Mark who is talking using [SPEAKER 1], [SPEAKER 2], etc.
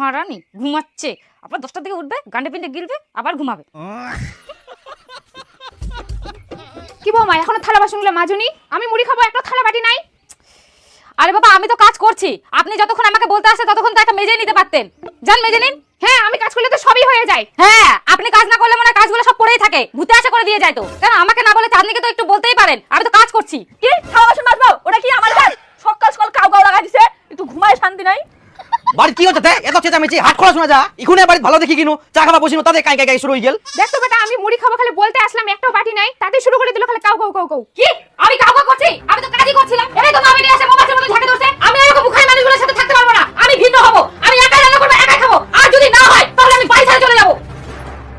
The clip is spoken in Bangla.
[SPEAKER 1] মহারানী ঘুমাচ্ছে, আবার 10টার দিকে উঠবে, গান্ডে পিন্ডে গিলবে, আবার ঘুমাবে।
[SPEAKER 2] কি বৌমা এখনো থালা বাসনগুলো মাজুনি? আমি মুড়ি খাবো, একটা থালা বাটি নাই।
[SPEAKER 1] আরে বাবা আমি তো কাজ করছি, আপনি যতক্ষণ আমাকে বলতে আসে ততক্ষণ তো একটা মেজে নিতে পারতেন। যান মেজে নিন।
[SPEAKER 2] হ্যাঁ আমি কাজ করলে তো সবই হয়ে যায়।
[SPEAKER 1] হ্যাঁ আপনি কাজ না করলে মনে কাজগুলো সব পড়েই থাকে, ভূতে আসা করে দিয়ে যায় তো। কেন আমাকে না বলে চাঁদনিকে তো একটু বলতেই পারেন, আমি তো কাজ করছি।
[SPEAKER 3] কি থালা বাসন মাজবো? ওটা কি আমার কাজ? সকাল সকাল কাউ কাউ লাগা দিছে, একটু ঘুমায় শান্তি নাই।
[SPEAKER 4] বাড়ি কি হচ্ছে এত চেঁচামেচি? হাত খোলা শোনা যা। ইখুনে বাড়ি ভালো দেখি কিনু চা খাবা বসিনো, তাদের কাই কাই কাই শুরু হয়ে গেল।
[SPEAKER 2] দেখ তো বেটা, আমি মুড়ি খাবো খালি বলতে আসলাম, একটাও বাটি নাই, তাতে শুরু করে দিল খালি কাউ কাউ কাউ কাউ।
[SPEAKER 1] কি আমি কাউ কাউ করছি? আমি তো কাজই করছিলাম। এটাই তো মামিনি এসে মোবাইলের মধ্যে ঝাঁকে ধরছে। আমি এরকম মুখাই মানুষগুলোর সাথে থাকতে পারবো না, আমি ভিন্ন হব।